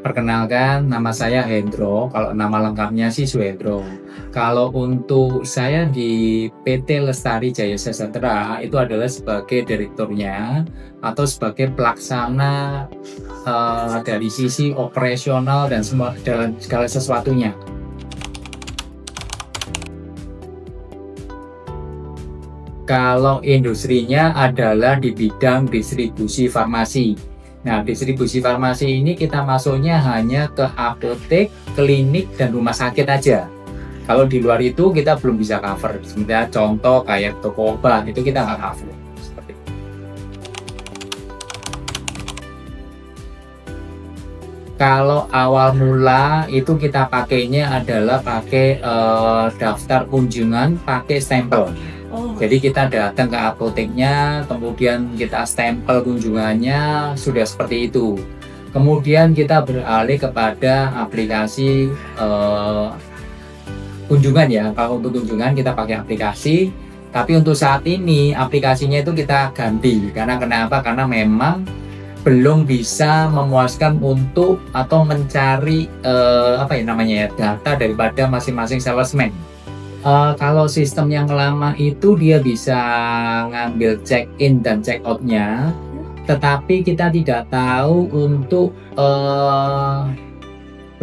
Perkenalkan, nama saya Hendro. Kalau nama lengkapnya sih Suhendro. Kalau untuk saya di PT Lestari Jaya Sejahtera itu adalah sebagai direkturnya atau sebagai pelaksana dari sisi operasional dan semua dalam segala sesuatunya. Kalau industrinya adalah di bidang distribusi farmasi. Nah, distribusi farmasi ini kita masuknya hanya ke apotek, klinik, dan rumah sakit aja. Kalau di luar itu kita belum bisa cover. Sebenarnya contoh kayak toko obat itu kita nggak cover. Seperti itu. Kalau awal mula itu kita pakainya adalah pakai daftar kunjungan, pakai stempel. Jadi kita datang ke apoteknya, kemudian kita stempel kunjungannya, sudah seperti itu. Kemudian kita beralih kepada aplikasi kunjungan ya. Kalau untuk kunjungan kita pakai aplikasi, tapi untuk saat ini aplikasinya itu kita ganti. Karena kenapa? Karena memang belum bisa memuaskan untuk atau mencari data daripada masing-masing salesman. Kalau sistem yang lama itu dia bisa ngambil check in dan check outnya, tetapi kita tidak tahu untuk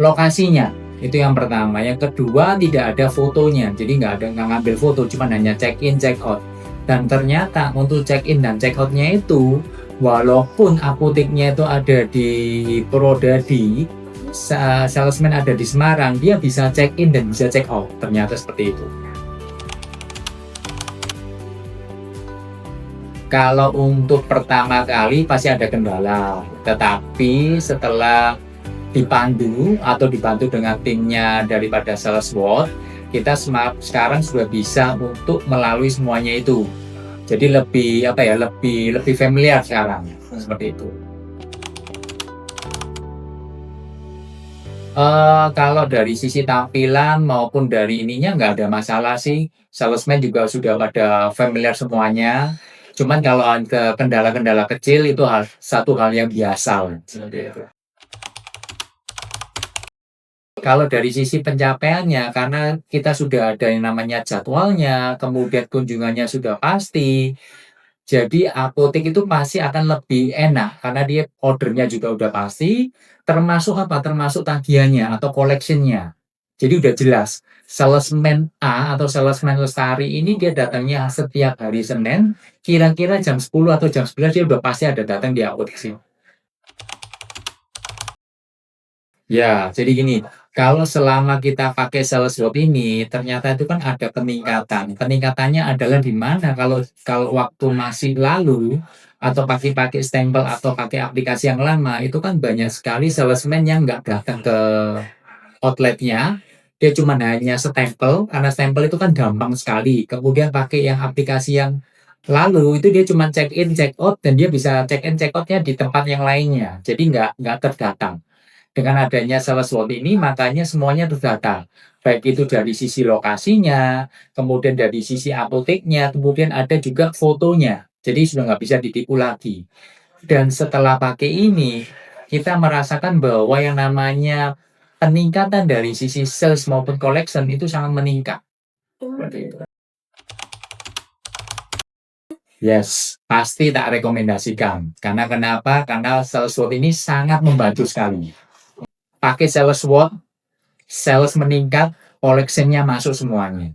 lokasinya. Itu yang pertama. Yang kedua, tidak ada fotonya, jadi nggak ngambil foto, cuma hanya check in check out. Dan ternyata untuk check in dan check outnya itu, walaupun apoteknya itu ada di Purwodadi, salesman ada di Semarang, dia bisa check in dan bisa check out. Ternyata seperti itu. Kalau untuk pertama kali pasti ada kendala, tetapi setelah dipandu atau dibantu dengan timnya daripada sales world, kita sekarang sudah bisa untuk melalui semuanya itu. Jadi lebih familiar sekarang seperti itu. Kalau dari sisi tampilan maupun dari ininya nggak ada masalah sih. Salesman juga sudah pada familiar semuanya. Cuman kalau ada kendala-kendala kecil itu satu hal yang biasa. Kalau dari sisi pencapaiannya, karena kita sudah ada yang namanya jadwalnya, kemudian kunjungannya sudah pasti, jadi apotek itu pasti akan lebih enak karena dia ordernya juga udah pasti, termasuk tagihannya atau collection-nya. Jadi udah jelas, salesman A atau salesman Lestari ini dia datangnya setiap hari Senin, kira-kira jam 10 atau jam 11 dia udah pasti ada datang di apotek sini. Ya, jadi gini, kalau selama kita pakai sales job ini, ternyata itu kan ada peningkatan. Peningkatannya adalah di mana kalau kalau waktu masih lalu atau pakai stempel atau pakai aplikasi yang lama, itu kan banyak sekali salesman yang nggak datang ke outletnya, dia cuma hanya stempel, karena stempel itu kan gampang sekali. Kemudian pakai yang aplikasi yang lalu itu dia cuma check in, check out, dan dia bisa check in, check outnya di tempat yang lainnya. Jadi nggak terdata. Dengan adanya sales world ini, makanya semuanya terdata. Baik itu dari sisi lokasinya, kemudian dari sisi apoteknya, kemudian ada juga fotonya. Jadi sudah nggak bisa ditipu lagi. Dan setelah pakai ini, kita merasakan bahwa yang namanya peningkatan dari sisi sales maupun collection itu sangat meningkat. Seperti itu. Yes, pasti tak rekomendasikan. Karena kenapa? Karena sales world ini sangat membantu sekali. Pakai sales world, sales meningkat, collection-nya masuk semuanya.